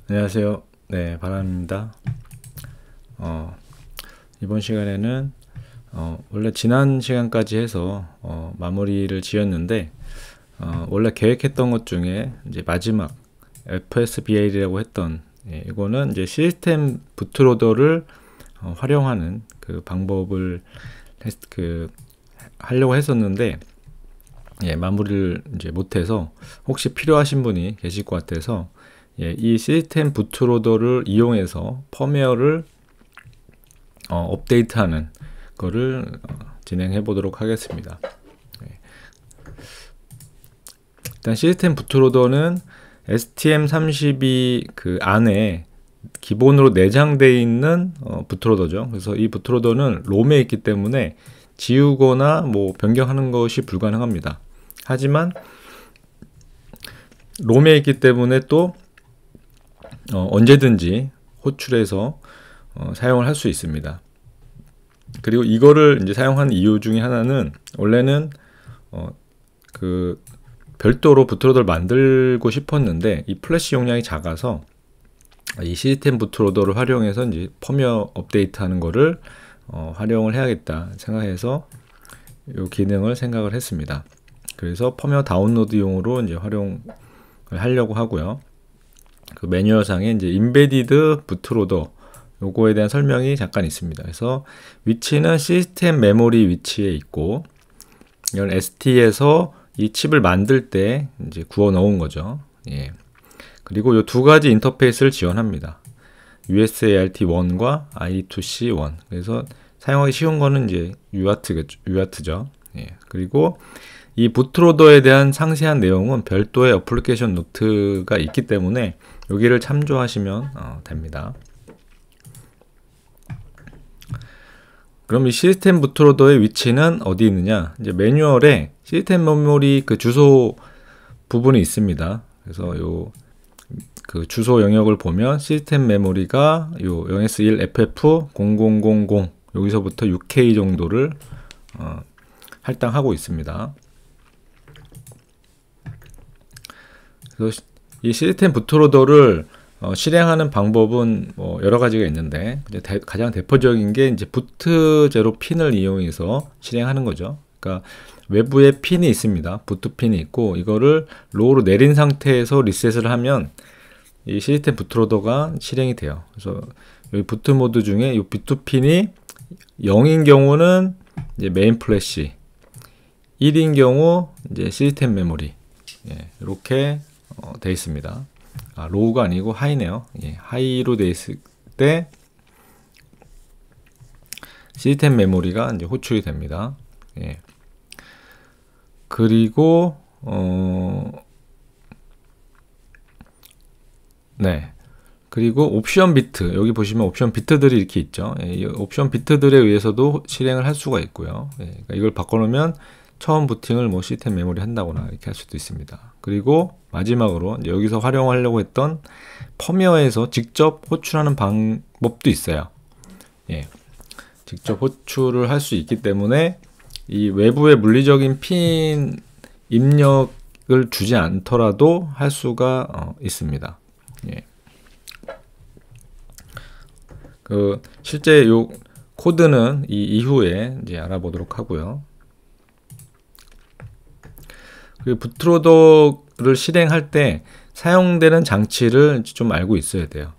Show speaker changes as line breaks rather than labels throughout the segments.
안녕하세요. 네, 바람입니다. 이번 시간에는 원래 지난 시간까지 해서 마무리를 지었는데 원래 계획했던 것 중에 이제 마지막 FSBA라고 했던 이거는 이제 시스템 부트로더를 활용하는 그 방법을 하려고 했었는데 마무리를 이제 못해서 혹시 필요하신 분이 계실 것 같아서 이 시스템 부트로더를 이용해서 펌웨어를 업데이트하는 거를 진행해 보도록 하겠습니다. 일단 시스템 부트로더는 STM32 그 안에 기본으로 내장되어 있는 부트로더죠. 그래서 이 부트로더는 롬에 있기 때문에 지우거나 뭐 변경하는 것이 불가능합니다. 하지만 롬에 있기 때문에 또 언제든지 호출해서 사용을 할 수 있습니다. 그리고 이거를 이제 사용한 이유 중에 하나는 원래는 그 별도로 부트로더를 만들고 싶었는데 이 플래시 용량이 작아서 이 시스템 부트로더를 활용해서 이제 펌웨어 업데이트하는 거를 활용을 해야겠다 생각해서 이 기능을 생각을 했습니다. 그래서 펌웨어 다운로드용으로 이제 활용을 하려고 하고요. 그 매뉴얼상에 이제 인베디드 부트로더 요거에 대한 설명이 잠깐 있습니다. 그래서 위치는 시스템 메모리 위치에 있고 이건 ST에서 이 칩을 만들 때 이제 구워 넣은 거죠. 그리고 이 두 가지 인터페이스를 지원합니다. USART1과 I2C1. 그래서 사용하기 쉬운 거는 이제 UART죠. 그리고 이 부트로더에 대한 상세한 내용은 별도의 어플리케이션 노트가 있기 때문에 여기를 참조하시면 됩니다. 그럼 이 시스템 부트로더의 위치는 어디 있느냐? 이제 매뉴얼에 시스템 메모리 그 주소 부분이 있습니다. 그래서 그 주소 영역을 보면 시스템 메모리가 요 0S1FF0000 여기서부터 6K 정도를 할당하고 있습니다. 그래서 이 시스템 부트로더를 실행하는 방법은 뭐 여러 가지가 있는데 가장 대표적인 게 이제 부트 제로 핀을 이용해서 실행하는 거죠. 그러니까 외부에 핀이 있습니다. 부트 핀이 있고 이거를 로우로 내린 상태에서 리셋을 하면 이 시스템 부트로더가 실행이 돼요. 그래서 여기 부트 모드 중에 이 부트 핀이 0인 경우는 이제 메인 플래시, 1인 경우 이제 시스템 메모리 이렇게 되어 있습니다. 로우가 아니고 하이네요. 하이로 되어 있을 때 시스템 메모리가 이제 호출이 됩니다. 그리고 그리고 옵션 비트, 여기 보시면 옵션 비트들이 이렇게 있죠. 이 옵션 비트들에 의해서도 실행을 할 수가 있고요. 그러니까 이걸 바꿔놓으면 처음 부팅을 뭐 시스템 메모리 한다거나 이렇게 할 수도 있습니다. 그리고 마지막으로 여기서 활용하려고 했던 펌웨어에서 직접 호출하는 방법도 있어요. 직접 호출을 할 수 있기 때문에 이 외부의 물리적인 핀 입력을 주지 않더라도 할 수가 있습니다. 실제 요 코드는 이 이후에 이제 알아보도록 하고요. 그리고 부트로더를 실행할 때 사용되는 장치를 좀 알고 있어야 돼요.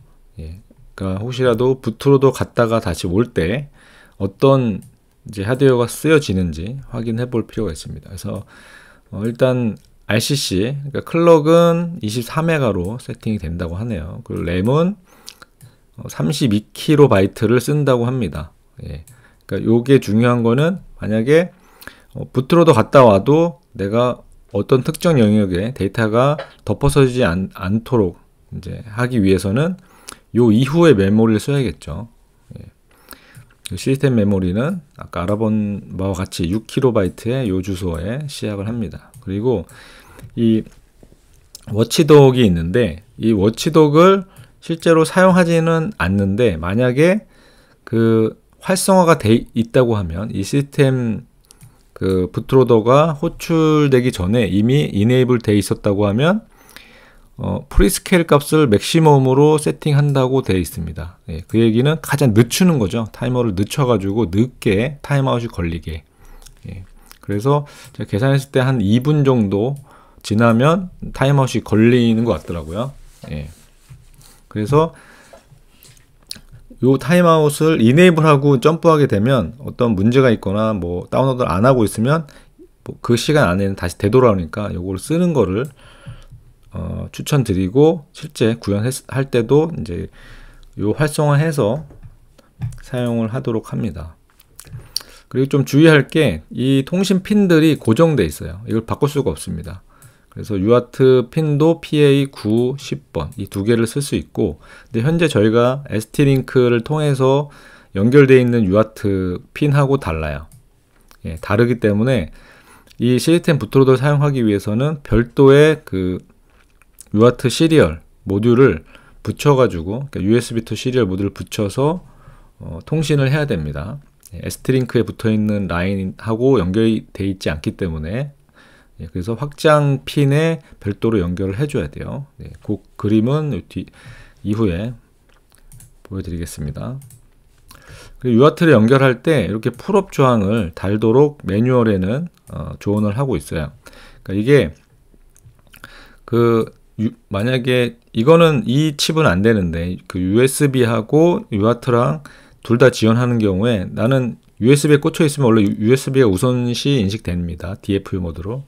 그러니까 혹시라도 부트로더 갔다가 다시 올 때 어떤 이제 하드웨어가 쓰여지는지 확인해 볼 필요가 있습니다. 그래서 일단 RCC, 그러니까 클럭은 24메가로 세팅이 된다고 하네요. 그리고 램은 32KB를 쓴다고 합니다. 그러니까 요게 중요한 거는 만약에 부트로더 갔다 와도 내가 어떤 특정 영역에 데이터가 덮어서지지 않도록 이제 하기 위해서는 요 이후의 메모리를 써야겠죠. 시스템 메모리는 아까 알아본 바와 같이 6KB의 요 주소에 시작을 합니다. 그리고 이 워치독이 있는데 이 워치독을 실제로 사용하지는 않는데 만약에 그 활성화가 돼 있다고 하면 이 시스템 그 부트로더가 호출되기 전에 이미 이네이블 돼 있었다고 하면 프리스케일 값을 맥시멈으로 세팅한다고 되어 있습니다. 예, 그 얘기는 가장 늦추는 거죠. 타이머를 늦춰가지고 늦게 타임아웃이 걸리게. 예, 그래서 제가 계산했을 때 한 2분 정도 지나면 타임아웃이 걸리는 것 같더라고요. 예, 그래서 요 타임아웃을 이네이블하고 점프하게 되면 어떤 문제가 있거나 뭐 다운로드를 안 하고 있으면 뭐그 시간 안에는 다시 되돌아오니까 요걸 쓰는 거를 추천드리고, 실제 구현할 때도 이제 요 활성화해서 사용을 하도록 합니다. 그리고 좀 주의할 게 이 통신 핀들이 고정돼 있어요. 이걸 바꿀 수가 없습니다. 그래서 UART 핀도 PA9, 10번 이 두 개를 쓸 수 있고, 근데 현재 저희가 ST-링크를 통해서 연결되어 있는 UART 핀하고 달라요. 예, 다르기 때문에 이 시스템 부트로더를 사용하기 위해서는 별도의 그 UART 시리얼 모듈을 붙여가지고, 그러니까 USB to 시리얼 모듈을 붙여서 통신을 해야 됩니다. ST-링크에 붙어있는 라인하고 연결이 되어 있지 않기 때문에, 그래서 확장 핀에 별도로 연결을 해줘야 돼요. 그 그림은 이후에 보여드리겠습니다. 그리고 UART를 연결할 때 이렇게 풀업 조항을 달도록 매뉴얼에는 조언을 하고 있어요. 그러니까 이게 만약에 이거는 이 칩은 안 되는데 그 USB하고 UART랑 둘 다 지원하는 경우에, 나는 USB에 꽂혀 있으면 원래 USB가 우선시 인식됩니다. DFU 모드로.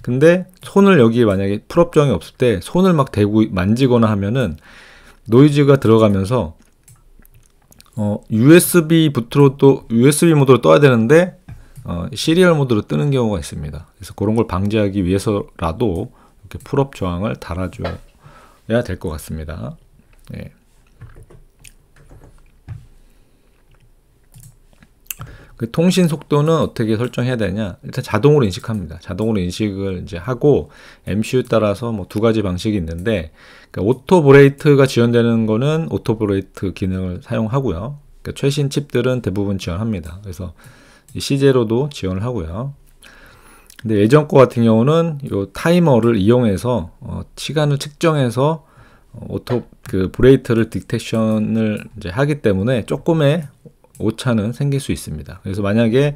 근데 손을 여기 만약에 풀업 조항이 없을 때 손을 막 대고 만지거나 하면은 노이즈가 들어가면서 USB 모드로 떠야 되는데 시리얼 모드로 뜨는 경우가 있습니다. 그래서 그런 걸 방지하기 위해서라도 이렇게 풀업 조항을 달아줘야 될 것 같습니다. 예. 그 통신 속도는 어떻게 설정해야 되냐? 일단 자동으로 인식합니다. 자동으로 인식을 이제 하고, MCU 따라서 뭐 두 가지 방식이 있는데, 그러니까 오토 브레이트가 지원되는 거는 오토 브레이트 기능을 사용하고요. 그러니까 최신 칩들은 대부분 지원합니다. 그래서 CJ로도 지원을 하고요. 근데 예전 거 같은 경우는 요 타이머를 이용해서 시간을 측정해서 오토 브레이트를 디텍션을 이제 하기 때문에 조금의 오차는 생길 수 있습니다. 그래서 만약에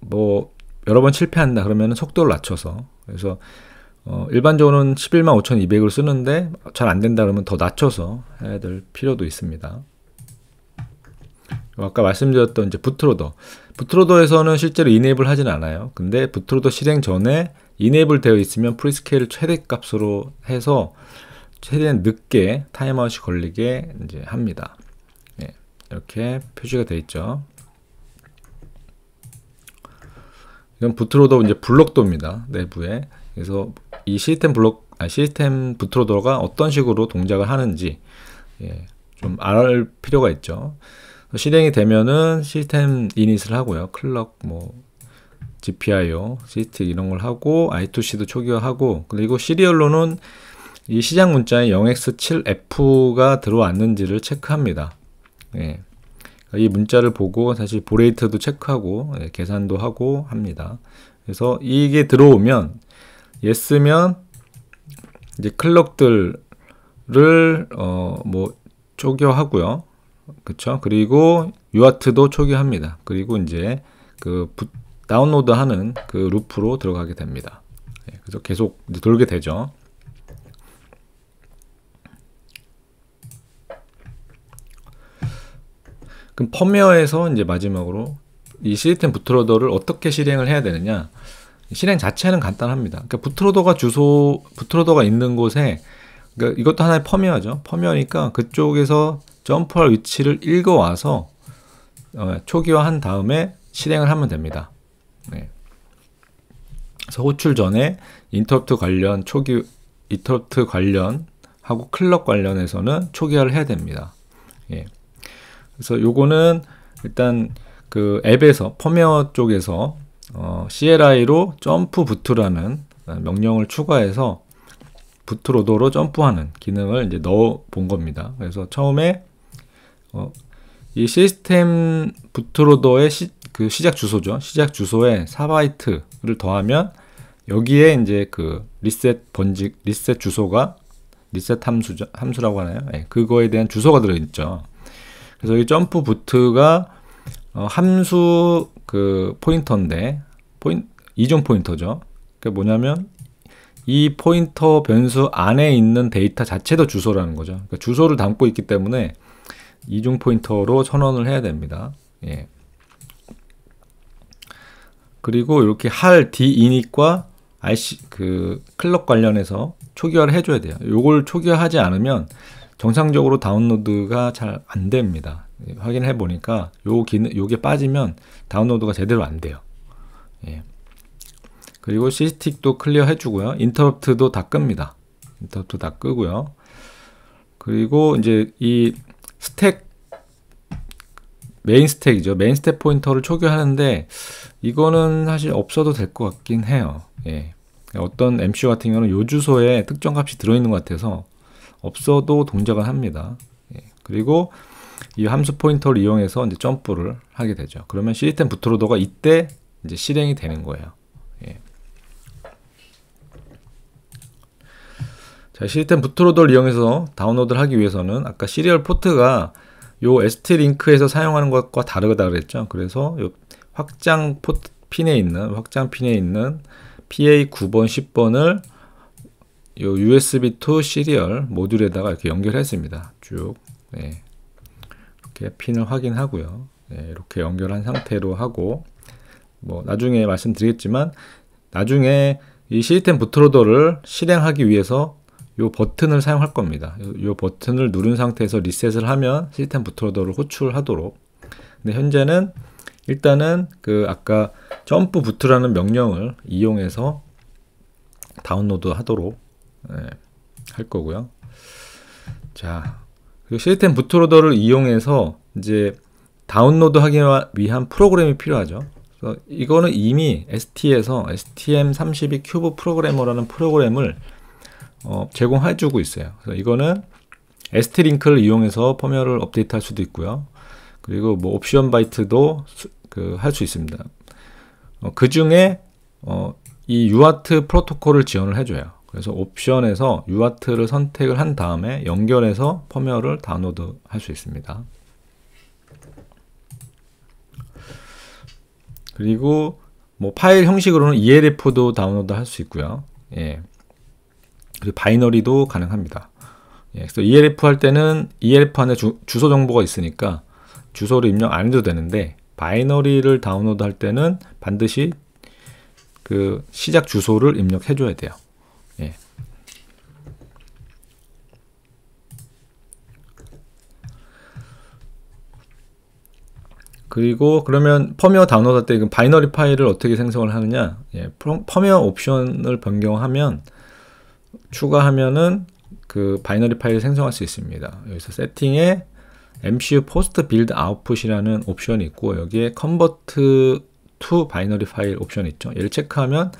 뭐 여러 번 실패한다 그러면 속도를 낮춰서, 그래서 일반적으로는 115,200을 쓰는데 잘 안 된다 그러면 더 낮춰서 해야 될 필요도 있습니다. 아까 말씀드렸던 이제 부트로더에서는 실제로 이네이블 하진 않아요. 근데 부트로더 실행 전에 이네이블 되어 있으면 프리스케일 최대 값으로 해서 최대한 늦게 타임아웃이 걸리게 이제 합니다. 이렇게 표시가 되어 있죠. 이건 부트로더 이제 블록도입니다. 내부에. 그래서 이 시스템 부트로더가 어떤 식으로 동작을 하는지 좀 알 필요가 있죠. 실행이 되면은 시스템 이닛을 하고요. 클럭, GPIO, 시스템 이런 걸 하고, I2C도 초기화하고, 그리고 시리얼로는 이 시장 문자에 0x7F가 들어왔는지를 체크합니다. 이 문자를 보고 사실 브레이트도 체크하고 계산도 하고 합니다. 그래서 이게 들어오면 yes면 이제 클럭들을 초기화하고요. 그쵸? 그리고 UART도 초기화합니다. 그리고 이제 다운로드하는 그 루프로 들어가게 됩니다. 그래서 계속 이제 돌게 되죠. 그럼 펌웨어에서 이제 마지막으로 이 시스템 부트로더를 어떻게 실행을 해야 되느냐? 실행 자체는 간단합니다. 그러니까 부트로더가 있는 곳에, 그러니까 이것도 하나의 펌웨어죠. 펌웨어니까 그쪽에서 점프할 위치를 읽어와서 초기화한 다음에 실행을 하면 됩니다. 그래서 호출 전에 인터럽트 관련하고 클럭 관련해서는 초기화를 해야 됩니다. 그래서 요거는 일단 그 앱에서 펌웨어 쪽에서 CLI로 점프 부트라는 명령을 추가해서 부트로더로 점프하는 기능을 이제 넣어 본 겁니다. 그래서 처음에 이 시스템 부트로더의 시작 주소죠. 시작 주소에 4바이트를 더하면 여기에 이제 그 리셋 주소가 리셋 함수라고 하나요? 예, 그거에 대한 주소가 들어있죠. 그래서 이 점프 부트가 함수 그 포인터인데 이중 포인터죠. 그게 뭐냐면 이 포인터 변수 안에 있는 데이터 자체도 주소라는 거죠. 그러니까 주소를 담고 있기 때문에 이중 포인터로 선언을 해야 됩니다. 예. 그리고 이렇게 할 dinit과 RC 그 클럭 관련해서 초기화를 해줘야 돼요. 요걸 초기화하지 않으면 정상적으로 다운로드가 잘 안 됩니다. 확인해 보니까 요게 빠지면 다운로드가 제대로 안 돼요. 예. 그리고 시스틱도 클리어 해주고요. 인터럽트도 다 끕니다. 인터럽트 다 끄고요. 그리고 이제 이 스택 메인 스택이죠. 메인 스택 포인터를 초기화하는데 이거는 사실 없어도 될 것 같긴 해요. 예. 어떤 MCU 같은 경우는 요 주소에 특정 값이 들어있는 것 같아서 없어도 동작을 합니다. 예. 그리고 이 함수 포인터를 이용해서 이제 점프를 하게 되죠. 그러면 시스템 부트로더가 이때 이제 실행이 되는 거예요. 예. 자, 시스템 부트로더를 이용해서 다운로드를 하기 위해서는 아까 시리얼 포트가 요 ST 링크에서 사용하는 것과 다르다 그랬죠. 그래서 요 확장 핀에 있는 PA 9번, 10번을 요 USB2 시리얼 모듈에다가 이렇게 연결했습니다. 쭉. 네. 이렇게 핀을 확인하고요. 네, 이렇게 연결한 상태로 하고 뭐 나중에 말씀드리겠지만 나중에 이 시스템 부트로더를 실행하기 위해서 요 버튼을 사용할 겁니다. 요 버튼을 누른 상태에서 리셋을 하면 시스템 부트로더를 호출하도록. 근데 현재는 일단은 그 아까 점프 부트라는 명령을 이용해서 다운로드 하도록 할 거고요. 자, 그 시스템 부트로더를 이용해서 이제 다운로드 하기 위한 프로그램이 필요하죠. 그래서 이거는 이미 ST에서 STM32 큐브 프로그래머라는 프로그램을 제공해주고 있어요. 그래서 이거는 ST 링크를 이용해서 펌웨어를 업데이트할 수도 있고요. 그리고 뭐 옵션 바이트도 할 수 있습니다. 그 중에 이 UART 프로토콜을 지원을 해줘요. 그래서 옵션에서 UART를 선택을 한 다음에 연결해서 펌웨어를 다운로드 할 수 있습니다. 그리고 뭐 파일 형식으로는 ELF도 다운로드 할 수 있고요. 예. 그리고 바이너리도 가능합니다. 예. 그래서 ELF 할 때는 ELF 안에 주소 정보가 있으니까 주소를 입력 안 해도 되는데 바이너리를 다운로드 할 때는 반드시 그 시작 주소를 입력해 줘야 돼요. 예. 그리고 그러면 펌웨어 다운로드 할 때 바이너리 파일을 어떻게 생성을 하느냐? 예. 펌웨어 옵션을 변경하면 추가하면은 그 바이너리 파일을 생성할 수 있습니다. 여기서 세팅에 MCU 포스트 빌드 아웃풋이라는 옵션이 있고 여기에 컨버트 투 바이너리 파일 옵션이 있죠. 얘를 체크하면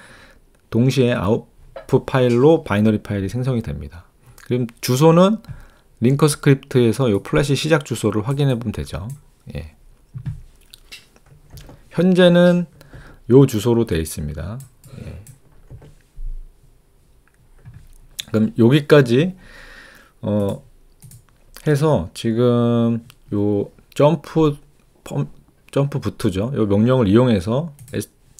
동시에 아웃풋 파일로 바이너리 파일이 생성이 됩니다. 그럼 주소는 링커 스크립트에서 이 플래시 시작 주소를 확인해 보면 되죠. 예. 현재는 이 주소로 되어 있습니다. 예. 그럼 여기까지 해서 지금 요 점프 부트죠. 요 명령을 이용해서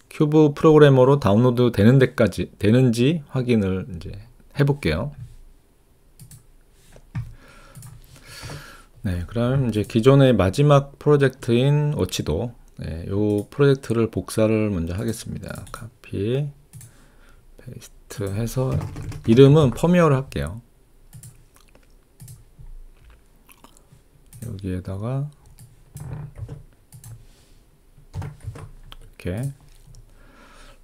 큐브 프로그래머로 다운로드 되는 데까지 되는지 확인을 이제 해볼게요. 네, 그럼 이제 기존의 마지막 프로젝트인 워치도 요 프로젝트를 복사를 먼저 하겠습니다. 카피, 페이스트 해서 이름은 펌웨어를 할게요. 여기에다가 이렇게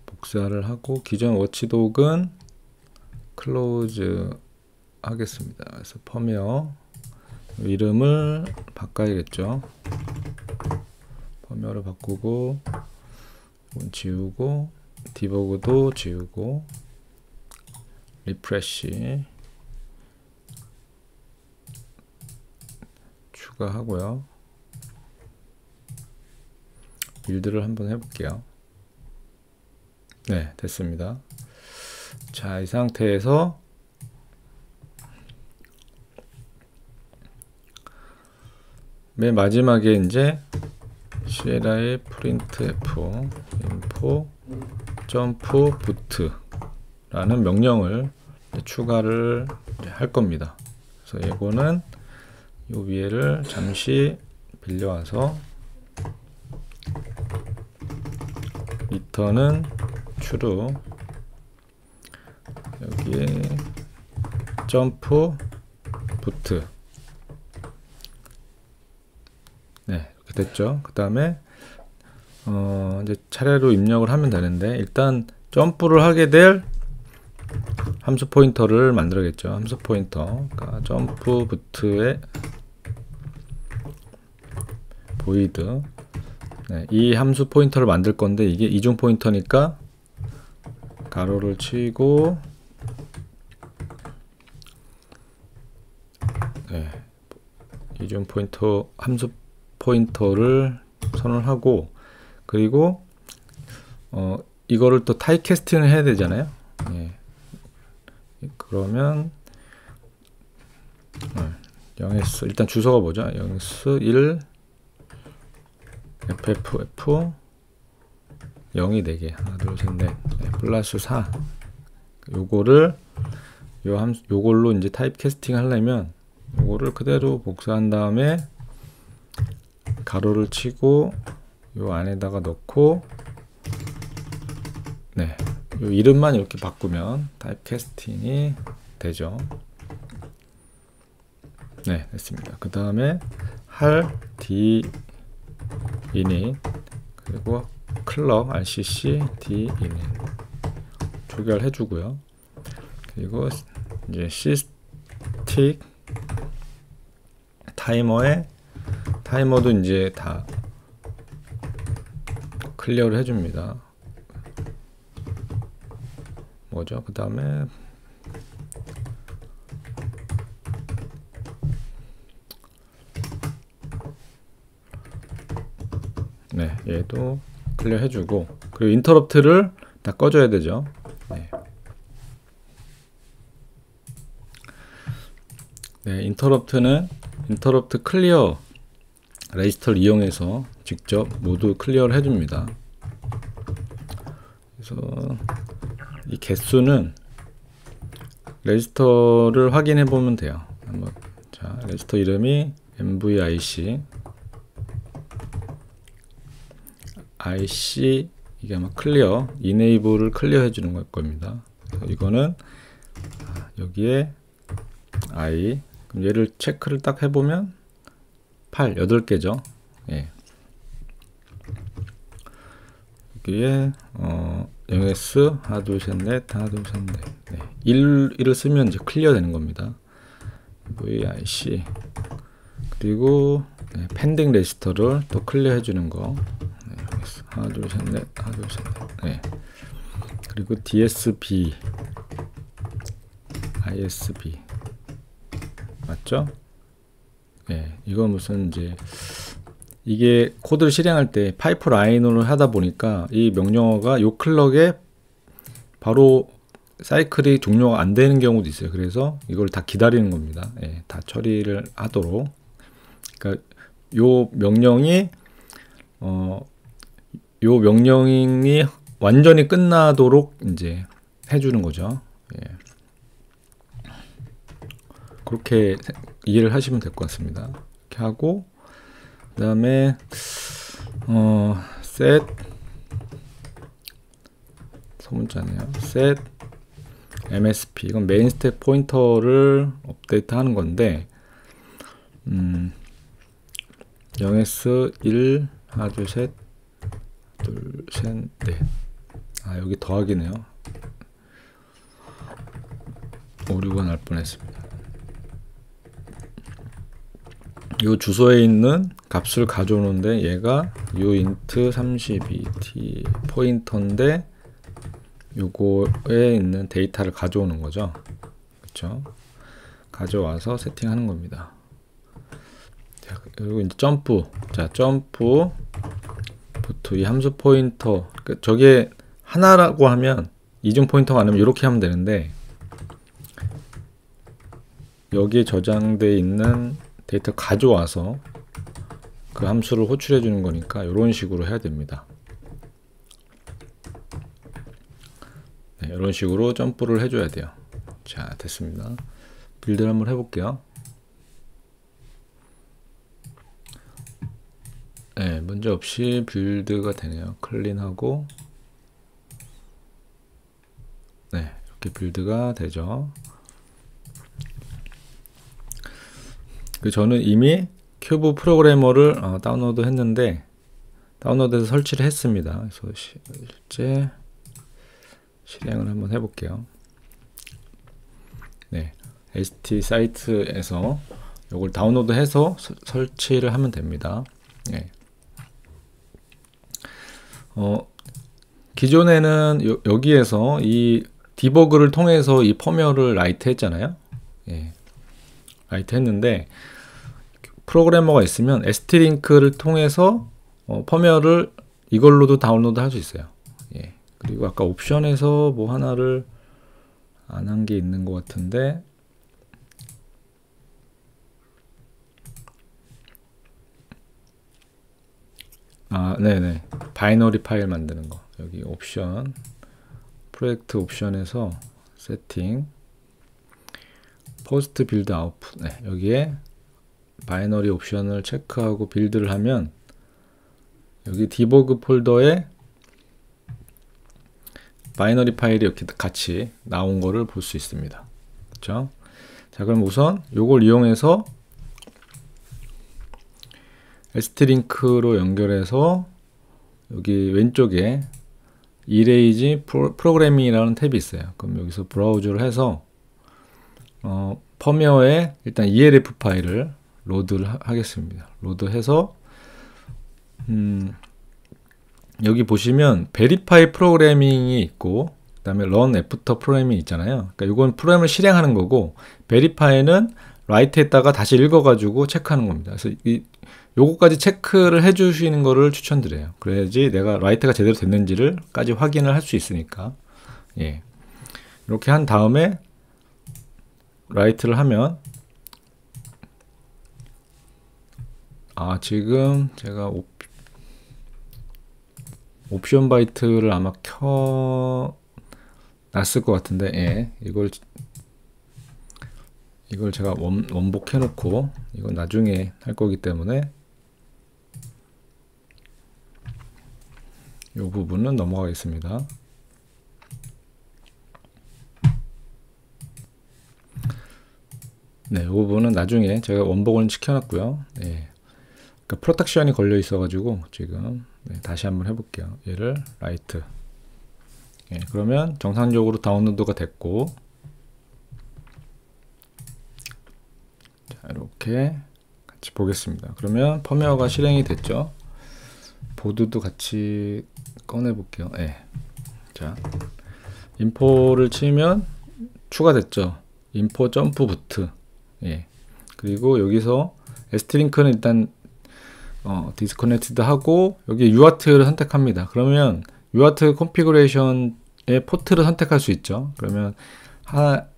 복사를 하고 기존 워치독은 클로즈 하겠습니다. 그래서 펌웨어 이름을 바꿔야겠죠. 펌웨어를 바꾸고 지우고 디버그도 지우고 리프레시 추가하고요. 빌드를 한번 해볼게요. 네, 됐습니다. 자, 이 상태에서 맨 마지막에 이제 CLI printf info 점프 부트라는 명령을 추가를 할 겁니다. 그래서 이거는 이 위에를 잠시 빌려와서 리턴은 true, 여기에 점프 부트. 네, 이렇게 됐죠. 그 다음에 이제 차례로 입력을 하면 되는데, 일단 점프를 하게 될 함수 포인터를 만들어야겠죠. 함수 포인터, 그러니까 점프 부트의 void. 네, 이 함수 포인터를 만들 건데 이게 이중 포인터니까 가로를 치고, 네, 이중 포인터 함수 포인터를 선언하고, 그리고 이거를 또 타입 캐스팅을 해야 되잖아요. 예. 그러면 0s 일단 주소가 뭐죠? 0s1 FFF 0이 4개, 하나 둘 셋 넷, 플러스 4. 요거를 요걸로 이제 타입 캐스팅 하려면 요거를 그대로 복사한 다음에 가로를 치고 요 안에다가 넣고, 네, 요 이름만 이렇게 바꾸면 타입 캐스팅이 되죠. 네, 됐습니다. 그 다음에 할 d init, 그리고 클럭 rcc d init 초기화를 해주고요. 그리고 이제 systic 타이머도 이제 다 클리어를 해줍니다. 뭐죠? 그 다음에 네, 얘도 클리어 해주고, 그리고 인터럽트를 다 꺼줘야 되죠. 네. 네, 인터럽트 클리어 레지스터를 이용해서 직접 모두 클리어를 해줍니다. 그래서 이 개수는 레지스터를 확인해 보면 돼요. 한번, 자, 레지스터 이름이 mvic IC, 이게 아마 클리어, 이네이블을 클리어 해주는 걸 겁니다. 이거는 여기에 I, 그럼 얘를 체크를 딱 해보면 8개죠. 예. 여기에 0s 하나 둘 셋 넷, 하나 둘 셋 넷, 네. 1을 쓰면 이제 클리어 되는 겁니다. vic, 그리고 네, 펜딩 레지스터를 또 클리어 해주는 거. 네, 하나 둘 셋 넷, 하나 둘 셋 넷. 네. 그리고 dsb, isb 맞죠? 네, 이건 무슨 이제 이게 코드를 실행할 때 파이프라인으로 하다 보니까 이 명령어가 요 클럭에 바로 사이클이 종료가 안 되는 경우도 있어요. 그래서 이걸 다 기다리는 겁니다. 예, 다 처리를 하도록. 그러니까 요 명령이 완전히 끝나도록 이제 해주는 거죠. 예. 그렇게 이해를 하시면 될 것 같습니다. 이렇게 하고, 그 다음에 set 소문자네요. set msp, 이건 메인 스택 포인터를 업데이트 하는 건데 0s1 하나 둘 셋 넷. 아, 여기 더하기네요. 오류가 날 뻔했습니다. 요 주소에 있는 값을 가져오는데 얘가 uint 32t 포인터인데 요거에 있는 데이터를 가져오는 거죠. 그렇죠? 가져와서 세팅하는 겁니다. 자, 그리고 이제 점프. 자, 점프 부트, 이 함수 포인터. 그러니까 저게 하나라고 하면 이중 포인터가 아니면 이렇게 하면 되는데, 여기에 저장되어 있는 데이터 가져와서 그 함수를 호출해 주는 거니까 이런 식으로 해야 됩니다. 네, 이런 식으로 점프를 해줘야 돼요. 자, 됐습니다. 빌드를 한번 해볼게요. 네, 문제 없이 빌드가 되네요. 클린하고, 네, 이렇게 빌드가 되죠. 저는 이미 큐브 프로그래머를 다운로드 했는데, 다운로드해서 설치를 했습니다. 그래서 실제 실행을 한번 해볼게요. 네, ST 사이트에서 이걸 다운로드해서 설치를 하면 됩니다. 네. 기존에는 여기에서 이 디버그를 통해서 이 펌웨어를 라이트 했잖아요. 예. 라이트 했는데 프로그래머가 있으면 ST링크를 통해서 펌웨어를 이걸로도 다운로드 할 수 있어요. 예. 그리고 아까 옵션에서 뭐 하나를 안 한 게 있는 것 같은데, 네네, 바이너리 파일 만드는 거, 여기 옵션, 프로젝트 옵션에서 세팅, 포스트 빌드 아웃풋, 네, 여기에 바이너리 옵션을 체크하고 빌드를 하면 여기 디버그 폴더에 바이너리 파일이 이렇게 같이 나온 거를 볼 수 있습니다. 그렇죠? 자, 그럼 우선 요걸 이용해서 ST링크로 연결해서 여기 왼쪽에 이레이지 프로그래밍이라는 탭이 있어요. 그럼 여기서 브라우저를 해서 펌웨어에 일단 ELF 파일을 로드를 하겠습니다. 로드해서 여기 보시면 베리파이 프로그래밍이 있고, 그 다음에 런 애프터 프로그래밍이 있잖아요. 그러니까 이건 프로그램을 실행하는 거고, 베리파이는 라이트했다가 다시 읽어가지고 체크하는 겁니다. 그래서 요거까지 체크를 해주시는 거를 추천드려요. 그래야지 내가 라이트가 제대로 됐는지를까지 확인을 할 수 있으니까. 예. 이렇게 한 다음에 라이트를 하면, 지금 제가 옵션 바이트를 아마 놨을 것 같은데, 예. 이걸 제가 원복해 놓고, 이건 나중에 할 거기 때문에 이 부분은 넘어가겠습니다. 네, 이 부분은 나중에 제가 원복을 시켜놨고요. 네. 그러니까 프로텍션이 걸려 있어가지고 지금 다시 한번 해볼게요. 얘를 라이트. 네, 그러면 정상적으로 다운로드가 됐고, 자, 이렇게 같이 보겠습니다. 그러면 펌웨어가 실행이 됐죠. 보드도 같이 꺼내 볼게요. 네. 자, 인포를 치면 추가됐죠. 인포 점프 부트. 예. 그리고 여기서 ST링크는 일단 디스커넥티드 하고, 여기 UART를 선택합니다. 그러면 UART 컨피그레이션의 포트를 선택할 수 있죠. 그러면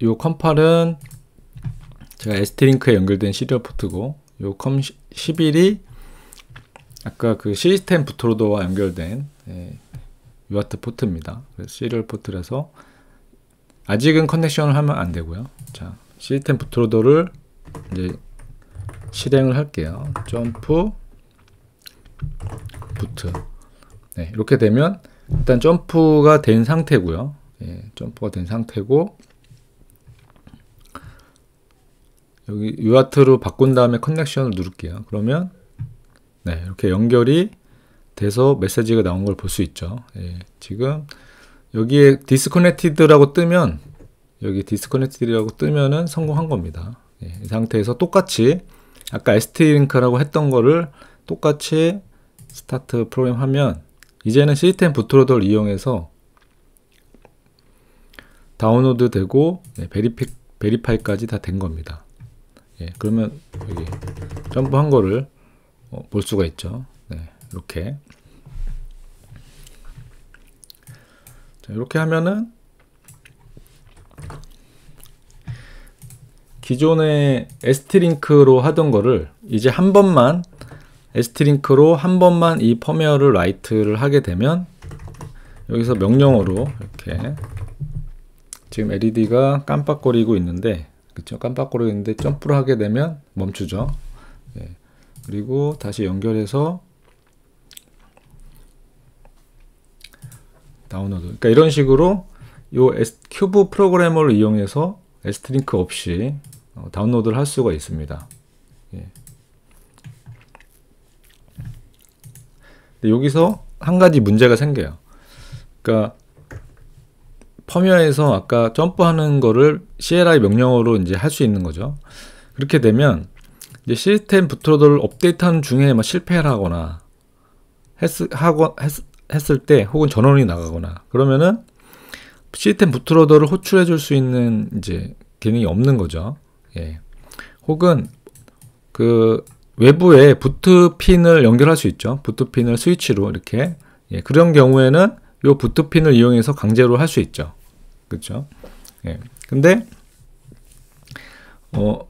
요 컴팔은 제가 ST링크에 연결된 시리얼 포트고, 요 컴11이 아까 그 시스템 부트로더와 연결된 UART 포트입니다. 그래서 시리얼 포트라서 아직은 커넥션을 하면 안 되고요. 자, 시스템 부트로더를 이제 실행을 할게요. 점프 부트. 네, 이렇게 되면 일단 점프가 된 상태고요. 예, 점프가 된 상태고, 여기 UART로 바꾼 다음에 커넥션을 누를게요. 그러면 네, 이렇게 연결이 돼서 메시지가 나온 걸 볼 수 있죠. 예, 지금 여기에 디스커넥티드라고 뜨면, 여기 디스커넥티드라고 뜨면은 성공한 겁니다. 예, 이 상태에서 똑같이 아까 ST링크라고 했던 거를 똑같이 스타트 프로그램 하면, 이제는 시스템 부트로더를 이용해서 다운로드 되고 베리파이까지 다 된 겁니다. 예, 그러면 여기 점프한 거를 볼 수가 있죠. 네, 이렇게. 자, 이렇게 하면은 기존에 ST링크로 하던 거를 이제 한 번만 S트링크로 한 번만 이 펌웨어를 라이트를 하게 되면 여기서 명령어로 이렇게 지금 LED가 깜빡거리고 있는데, 그쵸? 깜빡거리고 있는데 점프를 하게 되면 멈추죠. 예. 그리고 다시 연결해서 다운로드. 그러니까 이런 식으로 요 큐브 프로그래머를 이용해서 S트링크 없이 다운로드를 할 수가 있습니다. 예. 근데 여기서 한 가지 문제가 생겨요. 그러니까 펌웨어에서 아까 점프하는 거를 CLI 명령어로 이제 할 수 있는 거죠. 그렇게 되면 이제 시스템 부트로더를 업데이트하는 중에 막 실패를 하거나 했을 때, 혹은 전원이 나가거나 그러면은 시스템 부트로더를 호출해 줄 수 있는 이제 기능이 없는 거죠. 예. 혹은 그 외부에 부트 핀을 연결할 수 있죠. 부트 핀을 스위치로 이렇게. 예. 그런 경우에는 요 부트 핀을 이용해서 강제로 할 수 있죠. 그렇죠? 예. 근데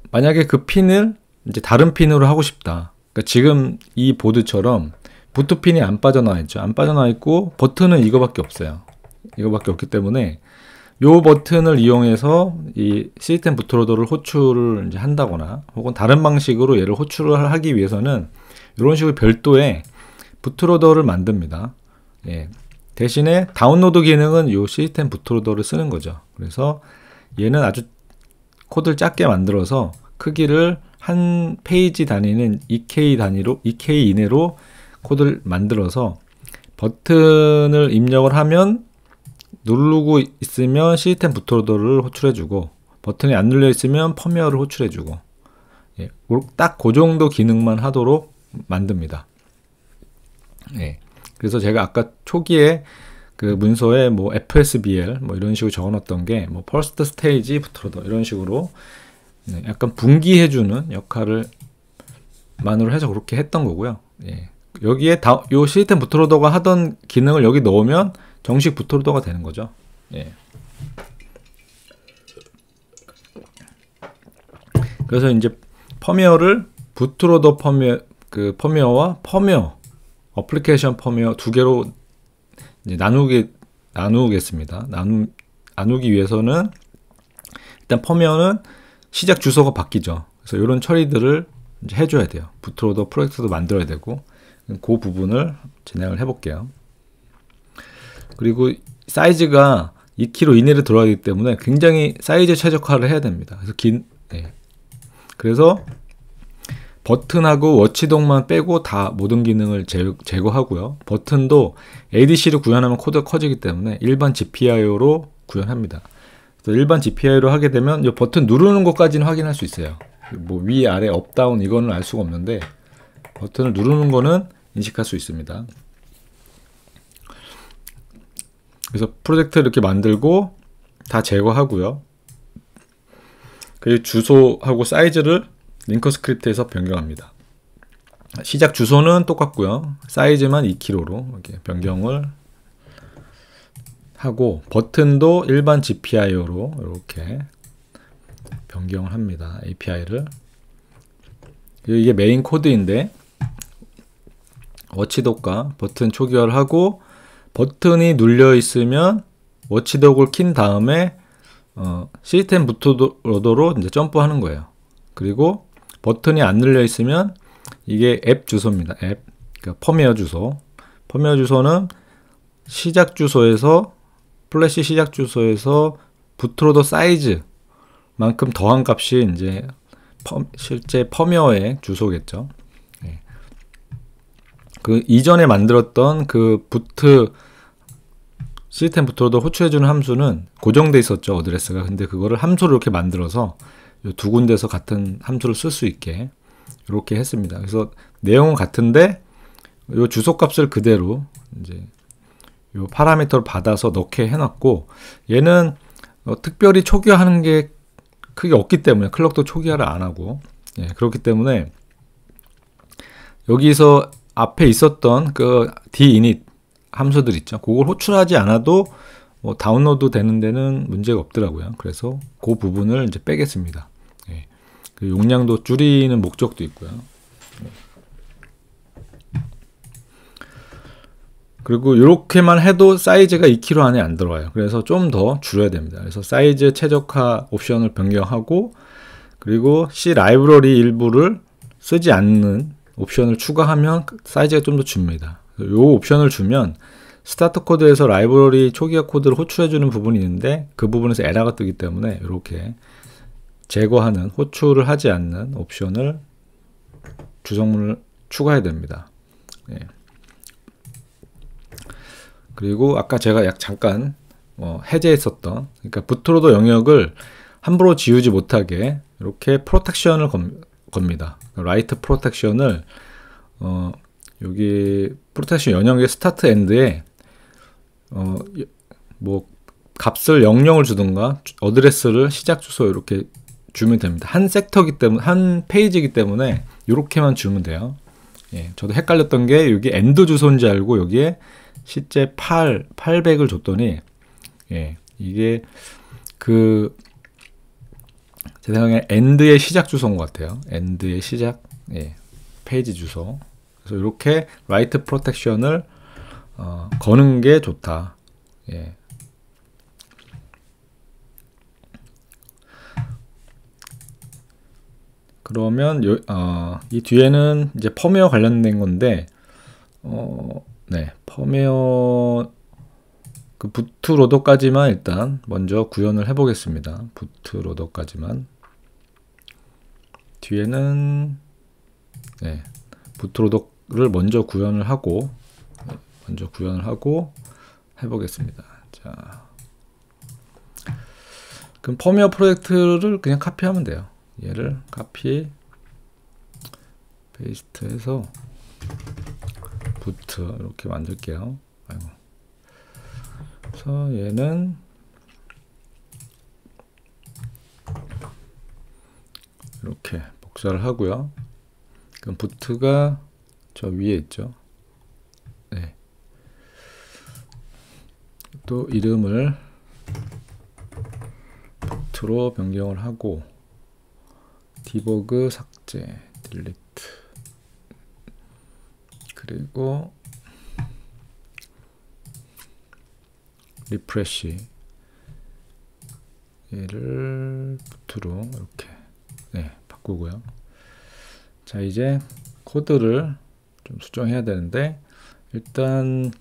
만약에 그 핀을 이제 다른 핀으로 하고 싶다. 그러니까 지금 이 보드처럼 부트 핀이 안 빠져나와 있죠. 안 빠져나와 있고 버튼은 이거밖에 없어요. 이거밖에 없기 때문에 요 버튼을 이용해서 이 시스템 부트로더를 호출을 이제 한다거나, 혹은 다른 방식으로 얘를 호출을 하기 위해서는 이런 식으로 별도의 부트로더를 만듭니다. 예. 대신에 다운로드 기능은 요 시스템 부트로더를 쓰는 거죠. 그래서 얘는 아주 코드를 작게 만들어서 크기를 한 페이지 단위는 2K 단위로, 2K 이내로 코드를 만들어서 버튼을 입력을 하면, 누르고 있으면 시스템 부트로더를 호출해주고, 버튼이 안 눌려 있으면 펌웨어를 호출해주고, 예, 딱 그 정도 기능만 하도록 만듭니다. 예. 그래서 제가 아까 초기에 그 문서에 뭐 FSBL 뭐 이런 식으로 적어놨던 게 뭐 퍼스트 스테이지 부트로더 이런 식으로 약간 분기해주는 역할을 만으로 해서 그렇게 했던 거고요. 예. 여기에 요 시스템 부트로더가 하던 기능을 여기 넣으면 정식 부트로더가 되는 거죠. 예. 그래서 이제 펌웨어를 부트로더 펌웨어와 펌웨어 어플리케이션 펌웨어 두 개로 이제 나누겠습니다. 나누기 위해서는 일단 펌웨어는 시작 주소가 바뀌죠. 그래서 이런 처리들을 이제 해줘야 돼요. 부트로더 프로젝트도 만들어야 되고, 그 부분을 진행을 해볼게요. 그리고 사이즈가 2km 이내로 들어가기 때문에 굉장히 사이즈 최적화를 해야 됩니다. 그래서 그래서 버튼하고 워치독만 빼고 다 모든 기능을 제거하고요. 버튼도 ADC로 구현하면 코드가 커지기 때문에 일반 GPIO로 구현합니다. 그래서 일반 GPIO로 하게 되면 이 버튼 누르는 것까지는 확인할 수 있어요. 뭐 위, 아래, 업, 다운 이거는 알 수가 없는데 버튼을 누르는 거는 인식할 수 있습니다. 그래서 프로젝트 이렇게 만들고 다 제거하고요. 그리고 주소하고 사이즈를 링커 스크립트에서 변경합니다. 시작 주소는 똑같고요. 사이즈만 2km로 이렇게 변경을 하고, 버튼도 일반 GPIO로 이렇게 변경을 합니다. API를. 이게 메인 코드인데 워치독과 버튼 초기화를 하고, 버튼이 눌려 있으면 워치독을 킨 다음에 시스템 부트로더로 이제 점프하는 거예요. 그리고 버튼이 안 눌려 있으면 이게 앱 주소입니다. 앱, 그러니까 펌웨어 주소. 펌웨어 주소는 시작 주소에서, 플래시 시작 주소에서 부트로더 사이즈만큼 더한 값이 이제 실제 펌웨어의 주소겠죠. 예. 그 이전에 만들었던 그 시스템 부트로더 호출해주는 함수는 고정돼 있었죠, 어드레스가. 근데 그거를 함수로 이렇게 만들어서 요 두 군데서 같은 함수를 쓸 수 있게 이렇게 했습니다. 그래서 내용은 같은데 요 주소 값을 그대로 이제 요 파라미터를 받아서 넣게 해놨고, 얘는 특별히 초기화하는 게 크게 없기 때문에 클럭도 초기화를 안 하고, 예, 그렇기 때문에 여기서 앞에 있었던 그 dinit 함수들 있죠. 그걸 호출하지 않아도 뭐 다운로드 되는 데는 문제가 없더라고요. 그래서 그 부분을 이제 빼겠습니다. 예. 그 용량도 줄이는 목적도 있고요. 그리고 이렇게만 해도 사이즈가 2kg 안에 안 들어와요. 그래서 좀 더 줄여야 됩니다. 그래서 사이즈 최적화 옵션을 변경하고, 그리고 C 라이브러리 일부를 쓰지 않는 옵션을 추가하면 사이즈가 좀 더 줍니다. 이 옵션을 주면 스타트 코드에서 라이브러리 초기화 코드를 호출해주는 부분이 있는데 그 부분에서 에러가 뜨기 때문에 이렇게 제거하는, 호출을 하지 않는 옵션을 주성문을 추가해야 됩니다. 예. 그리고 아까 제가 잠깐 해제했었던, 그러니까 부트로더 영역을 함부로 지우지 못하게 이렇게 프로텍션을 겁니다. 라이트 프로텍션을 여기 프로텍션 영역의 스타트 엔드에 뭐 값을 00을 주든가 어드레스를 시작 주소 이렇게 주면 됩니다. 한 섹터기 때문에, 한 페이지이기 때문에 이렇게만 주면 돼요. 예, 저도 헷갈렸던 게 여기 엔드 주소인지 알고 여기에 실제 800을 줬더니, 예, 이게 제 생각에 엔드의 시작 주소인 것 같아요. 엔드의 시작, 예, 페이지 주소. 그래서 이렇게 라이트 프로텍션을 거는 게 좋다. 예. 그러면 이 뒤에는 이제 펌웨어 관련된 건데, 네, 펌웨어 그 부트로더까지만 일단 먼저 구현을 해보겠습니다. 부트로더까지만. 뒤에는 네, 부트로더를 먼저 구현을 하고 해보겠습니다. 자, 그럼 펌웨어 프로젝트를 그냥 카피하면 돼요. 얘를 카피 페이스트해서 부트 이렇게 만들게요. 아이고. 그래서 얘는 이렇게 복사를 하고요. 그럼 부트가 저 위에 있죠. 네. 또 이름을 부트로 변경을 하고, 디버그 삭제, 딜리트, 그리고 리프레시, 얘를 부트로 이렇게 바꾸고요. 자, 이제 코드를 좀 수정해야 되는데, 일단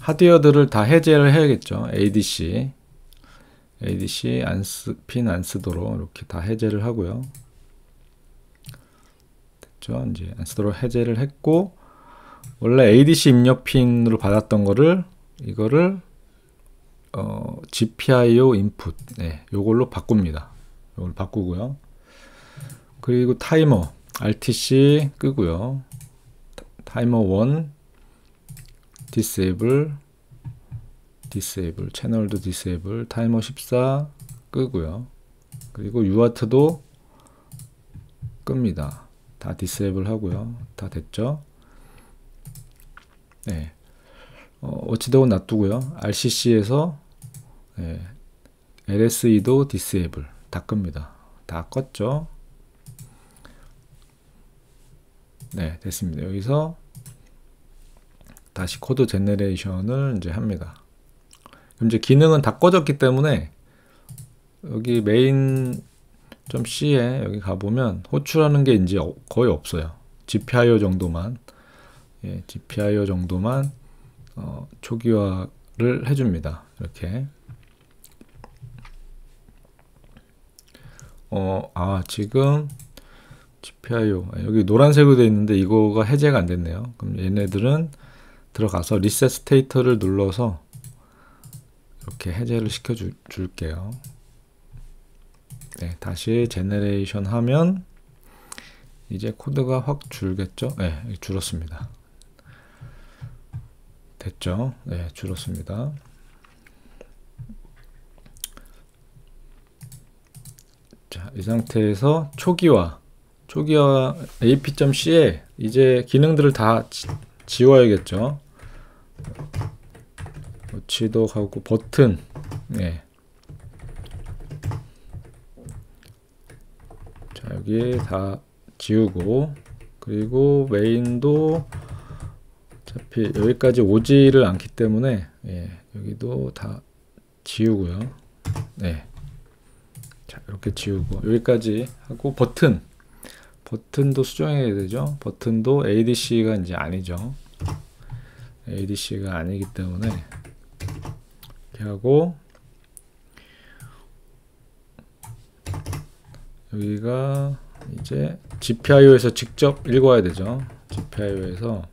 하드웨어들을 다 해제를 해야겠죠. ADC 핀 안 쓰도록 이렇게 다 해제를 하고요. 됐죠? 이제 안 쓰도록 해제를 했고, 원래 ADC 입력 핀으로 받았던 거를, 이거를 GPIO 인풋, 요걸로 바꿉니다. 요걸 바꾸고요. 그리고 타이머 RTC 끄고요. 타이머 1 디세이블, 채널도 디세이블, 타이머 14 끄고요. 그리고 UART도 끕니다. 다 디세이블 하고요. 다 됐죠? 네. 워치독은 놔두고요. RCC에서 LSE도 디세이블 다 끕니다. 다 껐죠? 네, 됐습니다. 여기서 다시 코드 제너레이션을 이제 합니다. 그럼 이제 기능은 다 꺼졌기 때문에 여기 main.c에 여기 가보면 호출하는 게 이제 거의 없어요. GPIO 정도만, GPIO 정도만 초기화를 해줍니다. 이렇게. 지금 GPIO 여기 노란색으로 되어 있는데 이거가 해제가 안 됐네요. 그럼 얘네들은 들어가서 리셋 스테이터를 눌러서 이렇게 해제를 시켜 줄게요. 네, 다시 제너레이션 하면 이제 코드가 확 줄겠죠? 네, 줄었습니다. 됐죠? 네, 줄었습니다. 자, 이 상태에서 초기화 ap.c에 이제 기능들을 다 지워야겠죠. 워치독하고 버튼, 자, 여기 다 지우고, 그리고 메인도 자, 어차피 여기까지 오지를 않기 때문에 여기도 다 지우고요. 자, 이렇게 지우고 여기까지 하고 버튼도 수정해야 되죠. 버튼도 ADC가 이제 아니죠. ADC가 아니기 때문에 이렇게 하고, 여기가 이제 GPIO에서 직접 읽어야 되죠. GPIO에서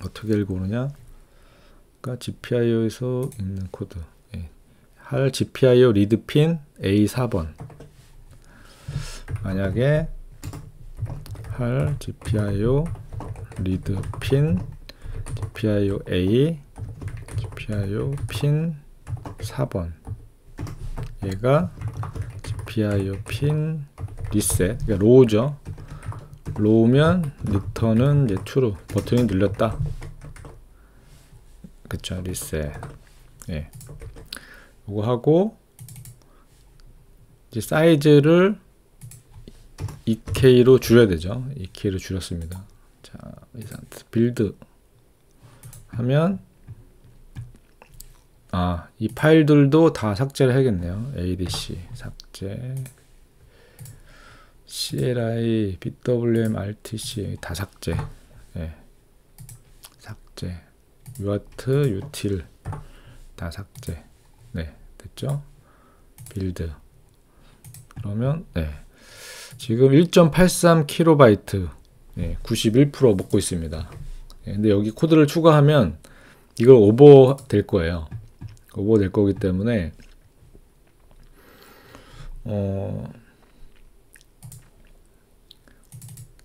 어떻게 읽어오느냐? 그러니까 GPIO에서 읽는 코드. 할 GPIO 리드 핀 A4번. 만약에 할 GPIO 리드 핀 GPIO A GPIO 핀 4번. 얘가 GPIO 핀 리셋, 그러니까 로우죠. 로우면 리턴은 이제 true, 버튼이 눌렸다. 그쵸, 리셋. 요거 하고 이제 사이즈를 2K로 줄여야 되죠. 2K로 줄였습니다. 자, 빌드 하면 이 파일들도 다 삭제를 해야겠네요. ADC 삭제, CLI, BWM, RTC 다 삭제. 삭제. UART, util 다 삭제. 됐죠? 빌드. 그러면 지금 1.83KB 91% 먹고 있습니다. 근데 여기 코드를 추가하면 이걸 오버 될 거예요. 오버 될 거기 때문에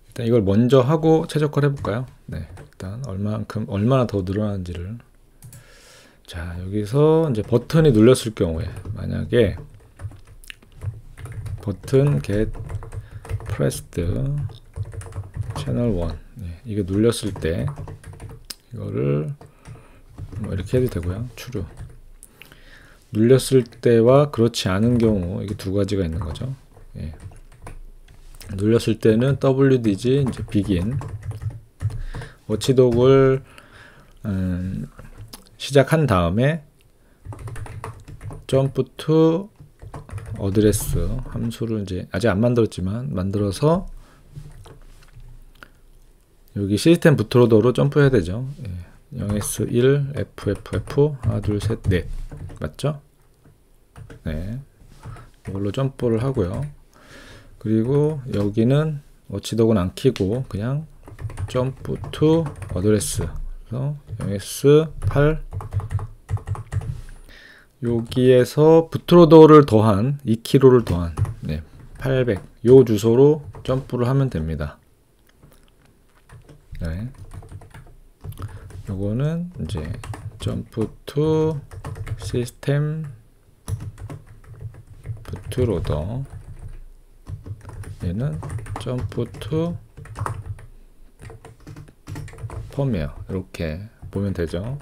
일단 이걸 먼저 하고 최적화를 해볼까요? 일단 얼마나 더 늘어나는지를. 자, 여기서 이제 버튼이 눌렸을 경우에, 만약에 버튼 get pressed channel 1 이게 눌렸을 때 이거를 뭐 이렇게 해도 되고요. true. 눌렸을 때와 그렇지 않은 경우, 이게 두 가지가 있는 거죠. 눌렸을 때는 WDG 이제 begin 워치독을 시작한 다음에 jump to address 함수를 이제 아직 안 만들었지만 만들어서 여기 시스템 부트로더로 점프해야 되죠. 0S1 FFF 하나 둘 셋 넷 맞죠? 이걸로 점프를 하고요. 그리고 여기는 워치독은 안 키고 그냥 jump to address 그래서 0S8 여기에서 부트로더를 더한 2kg를 더한 800 요 주소로 점프를 하면 됩니다. 요거는 이제 jump to system 부트로더, 얘는 jump to firmware 이렇게 보면 되죠.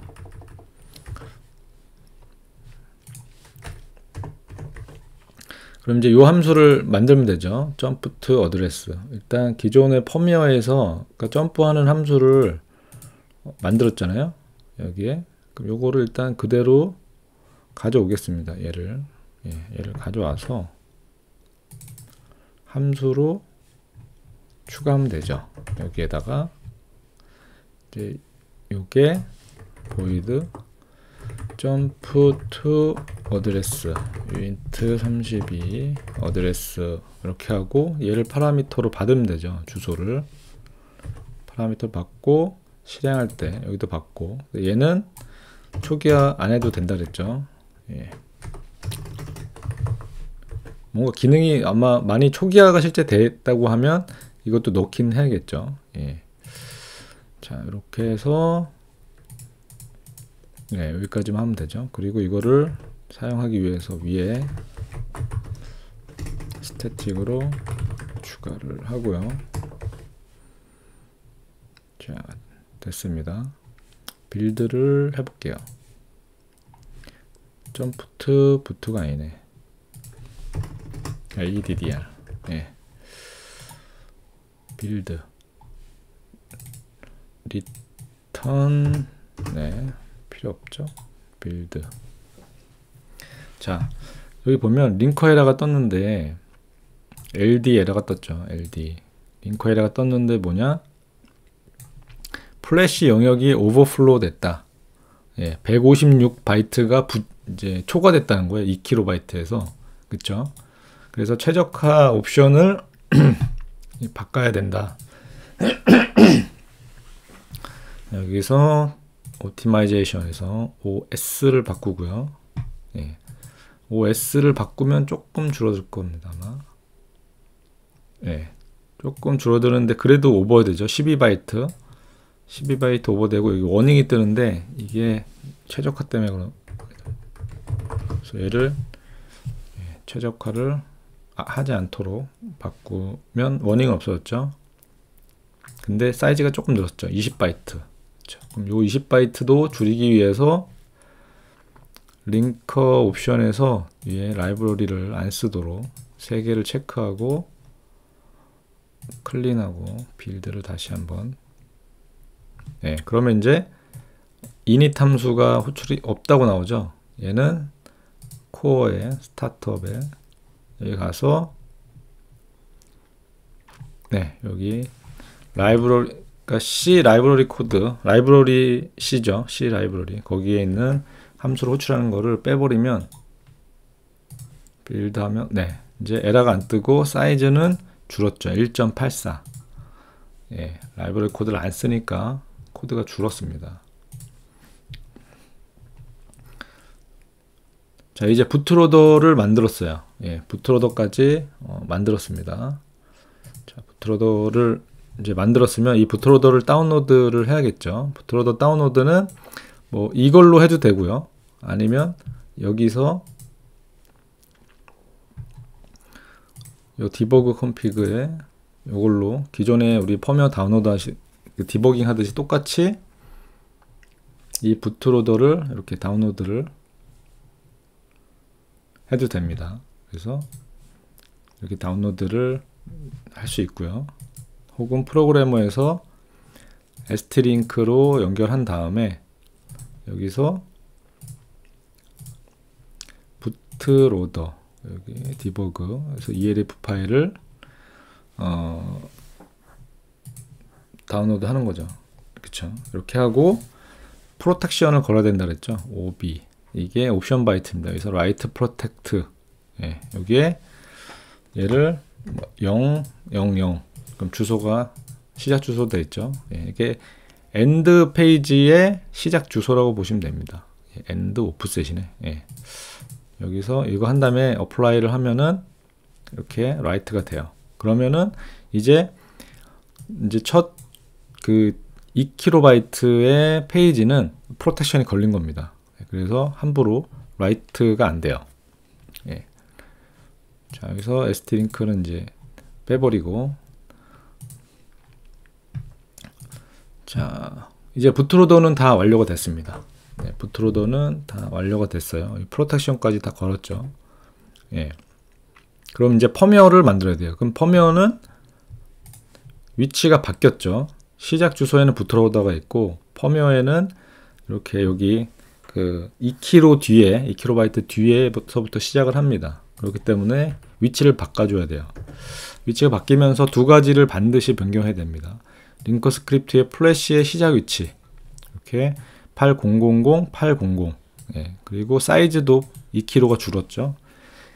그럼 이제 요 함수를 만들면 되죠. jump to address. 일단 기존의 펌웨어에서 그러니까 점프하는 함수를 만들었잖아요. 여기에. 그럼 요거를 일단 그대로 가져오겠습니다. 얘를 가져와서 함수로 추가하면 되죠. 여기에다가 이제 요게 void jump to address int 32 address 이렇게 하고 얘를 파라미터로 받으면 되죠. 주소를 파라미터 받고 실행할 때 여기도 받고, 얘는 초기화 안 해도 된다 그랬죠. 뭔가 기능이 아마 많이 초기화가 실제 됐다고 하면 이것도 넣긴 해야겠죠. 자, 이렇게 해서 여기까지만 하면 되죠. 그리고 이거를 사용하기 위해서 위에 스태틱으로 추가를 하고요. 자, 됐습니다. 빌드를 해볼게요. 점프 to 부트가 아니네. EDDR. 빌드 return 네, 필요 없죠. 빌드. 자, 여기 보면 링커 에러가 떴는데 LD 에러가 떴죠. LD 링커 에러가 떴는데 뭐냐? 플래시 영역이 오버플로우 됐다. 예, 156바이트가 이제 초과됐다는 거예요. 2kB에서. 그쵸? 그래서 최적화 옵션을 바꿔야 된다. 여기서 옵티마이제이션에서 OS를 바꾸고요. 예, OS를 바꾸면 조금 줄어들 겁니다. 아마. 예, 조금 줄어드는데 그래도 오버되죠. 12바이트. 12바이트 오버되고 여기 워닝이 뜨는데 이게 최적화 때문에 그런. 그래서 얘를 최적화를 하지 않도록 바꾸면 워닝은 없어졌죠. 근데 사이즈가 조금 늘었죠. 20바이트. 그럼 요 20바이트도 줄이기 위해서 링커 옵션에서 위에 라이브러리를 안 쓰도록 3개를 체크하고 클린하고 빌드를 다시 한번. 네, 그러면 이제 init 함수가 호출이 없다고 나오죠. 얘는 코어에 스타트업에 여기 가서 네, 여기 라이브러리, 그러니까 C 라이브러리 코드, 라이브러리 C죠. C 라이브러리. 거기에 있는 함수를 호출하는 거를 빼버리면 빌드 하면 네, 이제 에러가 안 뜨고 사이즈는 줄었죠. 1.84. 예, 라이브러리 코드를 안 쓰니까 코드가 줄었습니다. 자, 이제 부트로더를 만들었어요. 예, 부트로더까지 만들었습니다. 자, 부트로더를 이제 만들었으면 이 부트로더를 다운로드를 해야겠죠. 부트로더 다운로드는 뭐 이걸로 해도 되고요. 아니면 여기서 요 디버그 컴피그에 이걸로 기존에 우리 펌웨어 다운로드 디버깅 하듯이 똑같이 이 부트로더를 이렇게 다운로드를 해도 됩니다. 그래서 이렇게 다운로드를 할 수 있고요. 혹은 프로그래머에서 ST링크로 연결한 다음에 여기서 부트로더 여기 디버그 그래서 ELF 파일을 다운로드 하는 거죠. 그쵸? 이렇게 하고 프로텍션을 걸어야 된다 그랬죠. OB 이게 옵션 바이트입니다. 여기서 라이트 프로텍트 예, 여기에 얘를 0, 0, 0 그럼 주소가 시작 주소 되어 있죠. 예, 이게 엔드 페이지의 시작 주소라고 보시면 됩니다. 엔드 오프셋이네. 예. 여기서 이거 한 다음에 어플라이를 하면은 이렇게 라이트가 돼요. 그러면은 이제 첫 그 2kB의 페이지는 프로텍션이 걸린 겁니다. 그래서 함부로 라이트가 안 돼요. 예. 자, 여기서 ST링크는 이제 빼버리고 자, 이제 부트로더는 다 완료가 됐습니다. 네, 부트로더는 다 완료가 됐어요. 프로텍션까지 다 걸었죠. 예. 그럼 이제 펌웨어를 만들어야 돼요. 그럼 펌웨어는 위치가 바뀌었죠. 시작 주소에는 부트로더가 있고 펌웨어에는 이렇게 여기 그 2kB 뒤에 2kB 뒤에부터 시작을 합니다. 그렇기 때문에 위치를 바꿔줘야 돼요. 위치가 바뀌면서 두 가지를 반드시 변경해야 됩니다. 링커 스크립트의 플래시의 시작 위치 이렇게 8000, 800 예, 그리고 사이즈도 2kB가 줄었죠.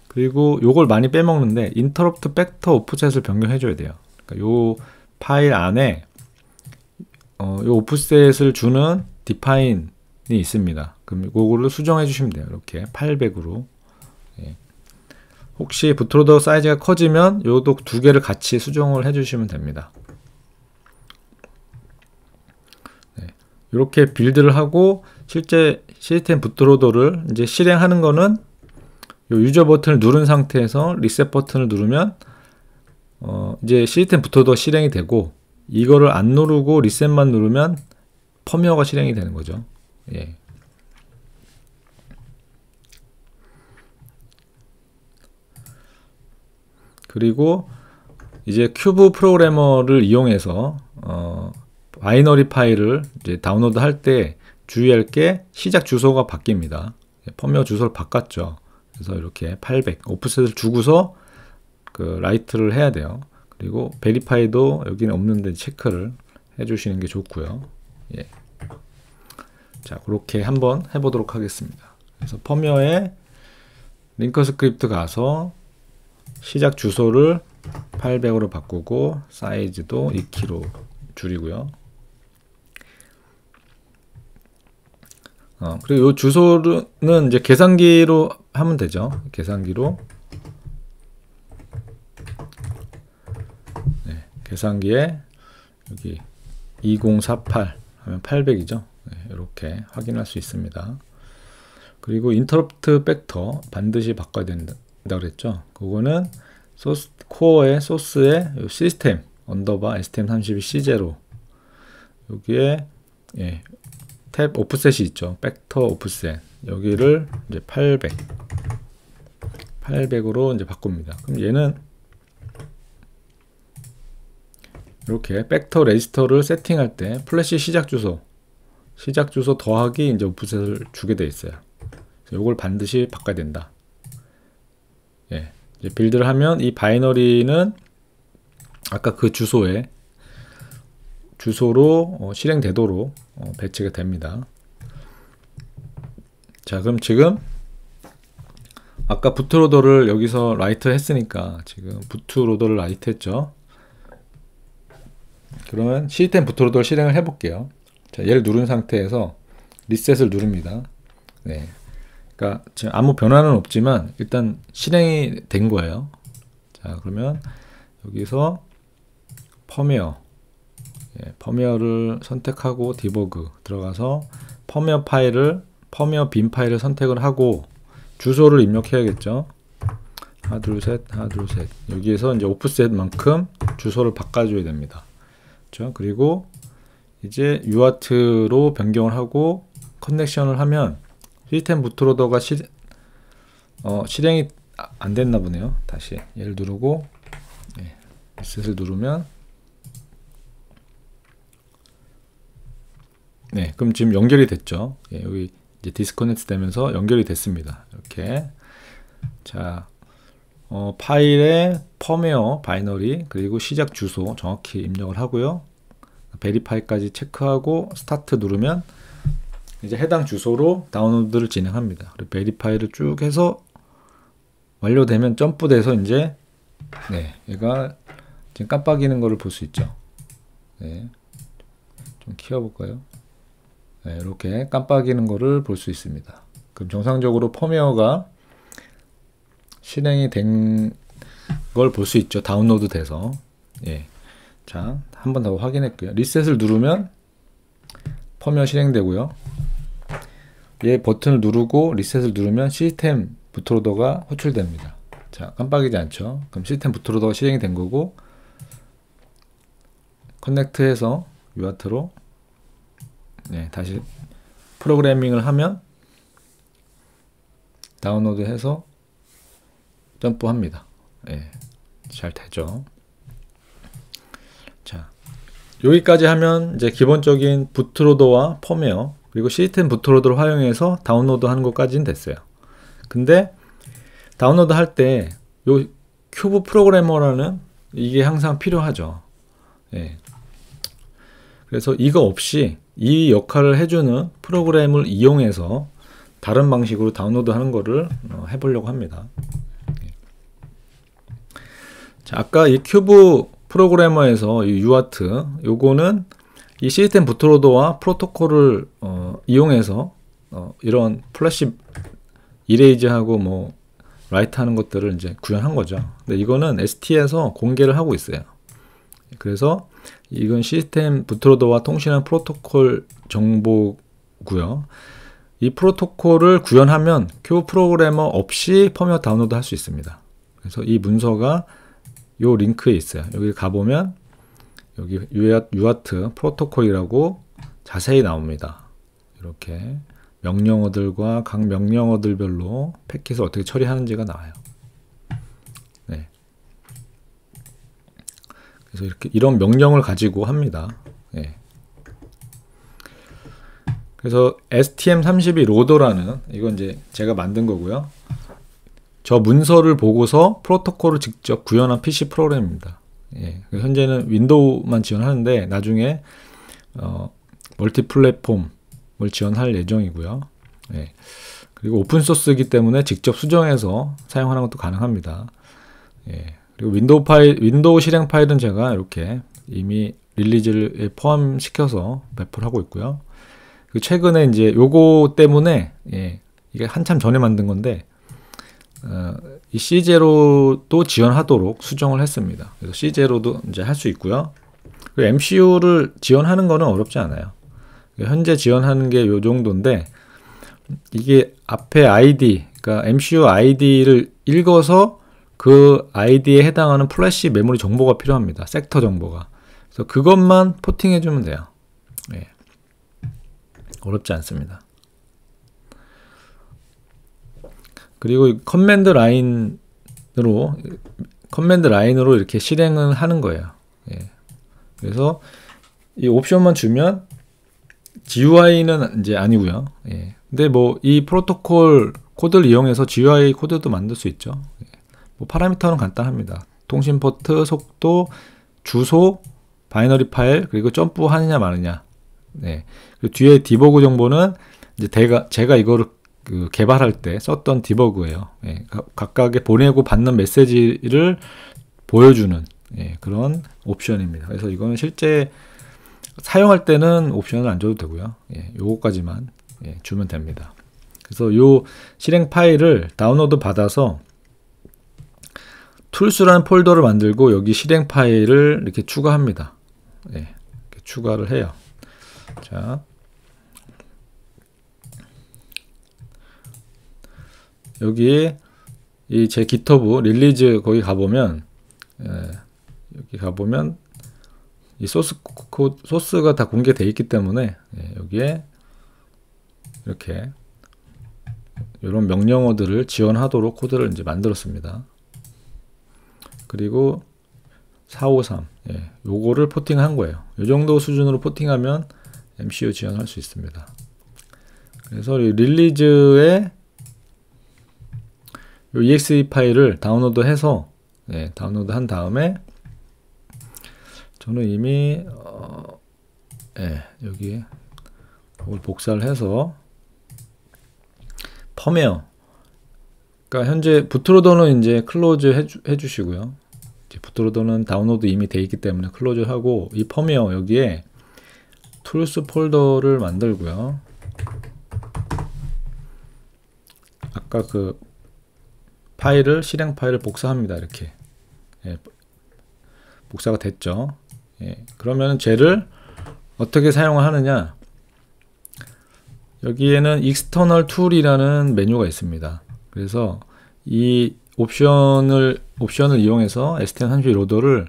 그리고 요걸 많이 빼먹는데 인터럽트 팩터 오프셋을 변경해줘야 돼요. 그러니까 요 파일 안에 요 오프셋을 주는 디파인이 있습니다. 그럼 요거를 수정해 주시면 돼요. 이렇게 800으로 예. 혹시 부트로더 사이즈가 커지면 요도 두 개를 같이 수정을 해 주시면 됩니다. 네. 이렇게 빌드를 하고 실제 시스템 부트로더를 이제 실행하는 거는 요 유저 버튼을 누른 상태에서 리셋 버튼을 누르면 이제 시스템 부트로더 실행이 되고 이거를 안 누르고 리셋만 누르면 펌웨어가 실행이 되는 거죠. 예. 그리고 이제 큐브 프로그래머를 이용해서 바이너리 파일을 이제 다운로드 할 때 주의할 게 시작 주소가 바뀝니다. 펌웨어 주소를 바꿨죠. 그래서 이렇게 800 오프셋을 주고서 그 라이트를 해야 돼요. 그리고 베리파이도 여기는 없는데 체크를 해주시는 게 좋고요. 예. 자, 그렇게 한번 해보도록 하겠습니다. 그래서 펌웨어에 링커 스크립트 가서 시작 주소를 800으로 바꾸고 사이즈도 2kg 줄이고요. 그리고 이 주소는 이제 계산기로 하면 되죠. 계산기로. 네, 계산기에 여기 2048 하면 800이죠. 네, 이렇게 확인할 수 있습니다. 그리고 인터럽트 팩터 반드시 바꿔야 된다 그랬죠. 그거는 소스 코어의 소스의 시스템 언더바 STM32C0 여기에 예, 탭 오프셋이 있죠. 팩터 오프셋 여기를 이제 800으로 이제 바꿉니다. 그럼 얘는 이렇게 팩터 레지스터를 세팅할 때 플래시 시작 주소 더하기 이제 오프셋을 주게 돼 있어요. 이걸 반드시 바꿔야 된다. 예, 이제 빌드를 하면 이 바이너리는 아까 그 주소로 실행되도록 배치가 됩니다. 자, 그럼 지금 아까 부트로더를 여기서 라이트 했으니까 지금 부트로더를 라이트 했죠. 그러면 시스템 부트로더를 실행을 해 볼게요. 자, 얘를 누른 상태에서 리셋을 누릅니다. 네. 그러니까 지금 아무 변화는 없지만 일단 실행이 된 거예요. 자, 그러면 여기서 펌웨어 펌웨어를 선택하고 디버그 들어가서 펌웨어 bin 파일을 선택을 하고 주소를 입력해야겠죠. 하나 둘 셋 여기에서 이제 오프셋만큼 주소를 바꿔줘야 됩니다. 그렇죠? 그리고 이제 UART로 변경을 하고 커넥션을 하면 시스템 부트로더가 실행이 안 됐나 보네요. 다시 얘를 누르고 리셋을 누르면 네, 그럼 지금 연결이 됐죠. 예, 여기 이제 디스커넥트 되면서 연결이 됐습니다. 이렇게 자, 파일의 펌웨어 바이너리 그리고 시작 주소 정확히 입력을 하고요. 베리파이까지 체크하고 스타트 누르면 이제 해당 주소로 다운로드를 진행합니다. 그리고 베리파이를 쭉 해서 완료되면 점프돼서 이제 얘가 지금 깜빡이는 거를 볼 수 있죠. 네, 좀 키워볼까요? 네, 이렇게 깜빡이는 거를 볼 수 있습니다. 그럼 정상적으로 펌웨어가 실행이 된 걸 볼 수 있죠. 다운로드 돼서. 예. 자, 한 번 더 확인할게요. 리셋을 누르면 펌웨어 실행되고요. 얘 버튼을 누르고 리셋을 누르면 시스템 부트로더가 호출됩니다. 자, 깜빡이지 않죠. 그럼 시스템 부트로더가 실행이 된 거고 커넥트해서 UART로 다시 프로그래밍을 하면 다운로드해서 점프합니다. 잘 되죠. 자, 여기까지 하면 이제 기본적인 부트로더와 펌웨어 그리고 시스템 부트로더를 활용해서 다운로드 하는 것까지는 됐어요. 근데 다운로드 할 때 요 큐브 프로그래머라는 이게 항상 필요하죠. 그래서 이거 없이 이 역할을 해주는 프로그램을 이용해서 다른 방식으로 다운로드 하는 거를 해보려고 합니다. 자, 아까 이 큐브 프로그래머에서 이 UART 요거는 이 시스템 부트로더와 프로토콜을 이용해서 이런 플래시 이레이즈하고 뭐 라이트 하는 것들을 이제 구현한 거죠. 근데 이거는 ST에서 공개를 하고 있어요. 그래서 이건 시스템 부트로더와 통신한 프로토콜 정보고요. 이 프로토콜을 구현하면 큐브 프로그래머 없이 펌웨어 다운로드 할 수 있습니다. 그래서 이 문서가 요 링크에 있어요. 여기 가보면 여기 UART 프로토콜이라고 자세히 나옵니다. 이렇게 명령어들과 각 명령어들별로 패킷을 어떻게 처리하는지가 나와요. 네. 그래서 이렇게 이런 명령을 가지고 합니다. 네. 그래서 STM32 로더라는, 이건 이제 제가 만든 거고요. 저 문서를 보고서 프로토콜을 직접 구현한 PC 프로그램입니다. 예, 현재는 윈도우만 지원하는데 나중에 멀티 플랫폼을 지원할 예정이고요. 예, 그리고 오픈 소스이기 때문에 직접 수정해서 사용하는 것도 가능합니다. 예, 그리고 윈도우 실행 파일은 제가 이렇게 이미 릴리즈에 포함시켜서 배포를 하고 있고요. 최근에 이제 요거 때문에, 예, 이게 한참 전에 만든 건데 이 C0도 지원하도록 수정을 했습니다. 그래서 C0도 이제 할 수 있고요. 그리고 MCU를 지원하는 거는 어렵지 않아요. 현재 지원하는 게 요 정도인데, 이게 앞에 ID, 그러니까 MCU ID를 읽어서 그 ID에 해당하는 플래시 메모리 정보가 필요합니다. 섹터 정보가. 그래서 그것만 포팅해 주면 돼요. 예. 어렵지 않습니다. 그리고 커맨드 라인으로 이렇게 실행을 하는 거예요. 예. 그래서 이 옵션만 주면 GUI는 이제 아니고요. 예. 근데 뭐 이 프로토콜 코드를 이용해서 GUI 코드도 만들 수 있죠. 예. 뭐 파라미터는 간단합니다. 통신 포트, 속도, 주소, 바이너리 파일, 그리고 점프하느냐 마느냐. 네. 그리고 뒤에 디버그 정보는 이제 제가 이거를 개발할 때 썼던 디버그예요. 예. 각각의 보내고 받는 메시지를 보여주는, 예, 그런 옵션입니다. 그래서 이거는 실제 사용할 때는 옵션을 안 줘도 되고요. 예, 요거까지만, 예, 주면 됩니다. 그래서 요 실행 파일을 다운로드 받아서 툴스라는 폴더를 만들고 여기 실행 파일을 이렇게 추가합니다. 예, 이렇게 추가를 해요. 자, 여기에 이 제 GitHub 릴리즈 거기 가보면, 여기 가보면 이 소스가 다 공개되어 있기 때문에, 예, 여기에 이렇게 이런 명령어들을 지원하도록 코드를 이제 만들었습니다. 그리고 453, 예, 요거를 포팅한 거예요. 이 정도 수준으로 포팅하면 MCU 지원할 수 있습니다. 그래서 이 릴리즈에 요 exe 파일을 다운로드해서, 예, 다운로드한 다음에 저는 이미 예, 여기 이걸 복사를 해서 펌웨어, 그러니까 현재 부트로더는 이제 클로즈 해주시고요. 이제 부트로더는 다운로드 이미 돼 있기 때문에 클로즈하고, 이 펌웨어 여기에 툴스 폴더를 만들고요. 아까 그 실행 파일을 복사합니다. 이렇게, 예, 복사가 됐죠. 예, 그러면 쟤를 어떻게 사용을 하느냐, 여기에는 external tool이라는 메뉴가 있습니다. 그래서 이 옵션을 이용해서 STM32 로더를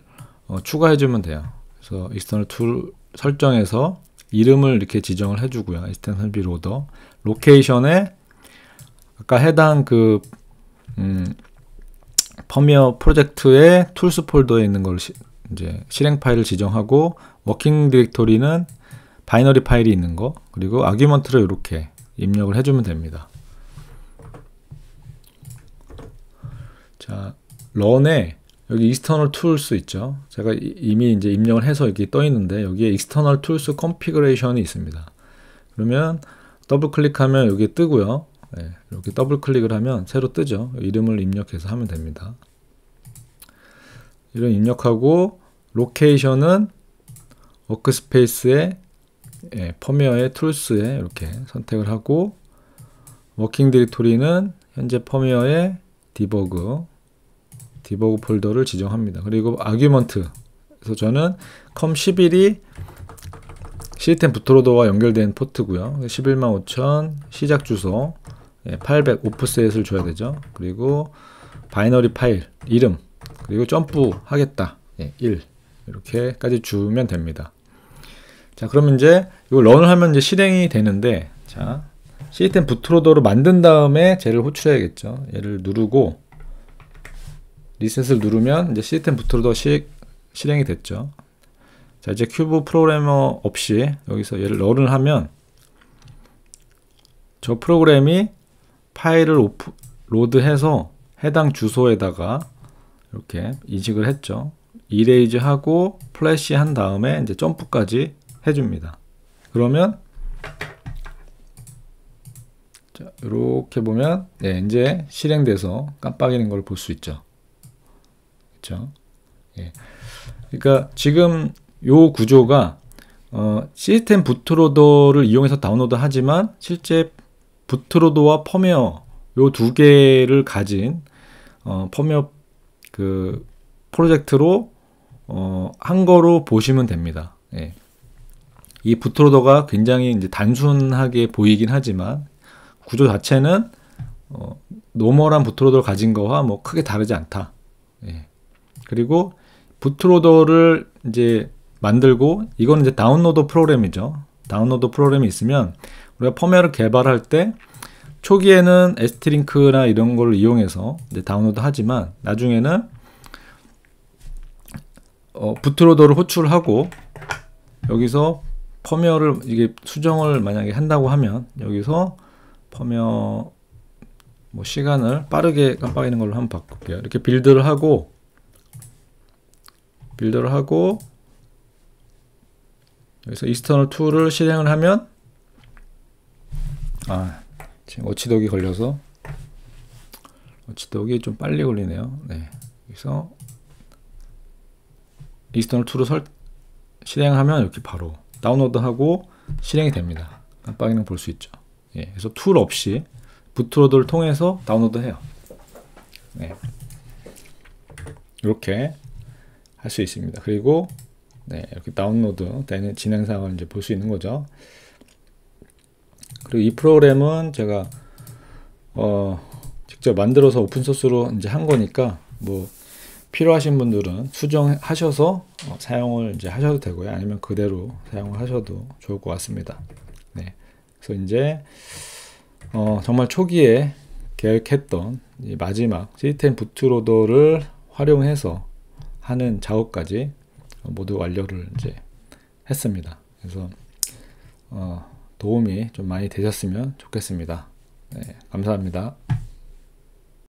추가해 주면 돼요. 그래서 external tool 설정에서 이름을 이렇게 지정을 해주고요. STM32 로더 로케이션에 아까 해당 그 펌웨어 프로젝트의 툴스 폴더에 있는 걸 이제 실행 파일을 지정하고, 워킹 디렉토리는 바이너리 파일이 있는 거, 그리고 아규먼트를 이렇게 입력을 해주면 됩니다. 자, 런에 여기 external tools 있죠. 제가 이미 이제 입력을 해서 여기 떠 있는데, 여기에 external tools configuration이 있습니다. 그러면 더블 클릭하면 여기 뜨고요. 네, 이렇게 더블 클릭을 하면 새로 뜨죠. 이름을 입력해서 하면 됩니다. 이런 입력하고, 로케이션은 워크스페이스에, 예, 펌웨어의 툴스에 이렇게 선택을 하고, 워킹 디렉토리는 현재 펌웨어의 디버그 폴더를 지정합니다. 그리고 아규먼트, 그래서 저는 com11이 시스템 부트로더와 연결된 포트고요. 115,000 시작 주소, 800 오프셋을 줘야 되죠. 그리고 바이너리 파일 이름, 그리고 점프 하겠다, 1 이렇게까지 주면 됩니다. 자, 그러면 이제 이거 런을 하면 이제 실행이 되는데, 자, 시스템 부트로더로 만든 다음에 쟤를 호출해야겠죠. 얘를 누르고 리셋을 누르면 이제 시스템 부트로더 실행이 됐죠. 자, 이제 큐브 프로그래머 없이 여기서 얘를 런을 하면 저 프로그램이 파일을 로드해서 해당 주소에다가 이렇게 인식을 했죠. 이레이즈 하고 플래시 한 다음에 이제 점프까지 해줍니다. 그러면 자, 이렇게 보면 네, 이제 실행돼서 깜빡이는 걸 볼 수 있죠. 그렇죠? 예. 그러니까 지금 요 구조가 시스템 부트로더를 이용해서 다운로드 하지만 실제 부트로더와 펌웨어 요 두 개를 가진 펌웨어 그 프로젝트로 한 거로 보시면 됩니다. 예. 이 부트로더가 굉장히 이제 단순하게 보이긴 하지만 구조 자체는 노멀한 부트로더를 가진 거와 뭐 크게 다르지 않다. 예. 그리고 부트로더를 이제 만들고 이거는 이제 다운로드 프로그램이죠. 다운로드 프로그램이 있으면 우리가 펌웨어를 개발할 때 초기에는 ST링크나 이런 걸 이용해서 이제 다운로드 하지만 나중에는 부트로더를 호출하고 여기서 펌웨어를 이게 수정을 만약에 한다고 하면 여기서 펌웨어 뭐 시간을 빠르게 깜빡이는 걸로 한번 바꿀게요. 이렇게 빌드를 하고 여기서 익스터널 툴을 실행을 하면 지금 워치독이 걸려서 워치독이 좀 빨리 걸리네요. 네. 여기서 익스터널 툴을 실행하면 이렇게 바로 다운로드하고 실행이 됩니다. 깜빡이는 볼 수 있죠. 예, 그래서 툴 없이 부트로더를 통해서 다운로드해요. 네. 이렇게 할 수 있습니다. 그리고 네, 이렇게 다운로드 되는 진행 상황을 이제 볼 수 있는 거죠. 그리고 이 프로그램은 제가 직접 만들어서 오픈 소스로 이제 한 거니까 뭐 필요하신 분들은 수정하셔서 사용을 이제 하셔도 되고요. 아니면 그대로 사용을 하셔도 좋을 것 같습니다. 네. 그래서 이제 정말 초기에 계획했던 이 마지막 시스템 부트로더를 활용해서 하는 작업까지 모두 완료를 이제 했습니다. 그래서 도움이 좀 많이 되셨으면 좋겠습니다. 네, 감사합니다.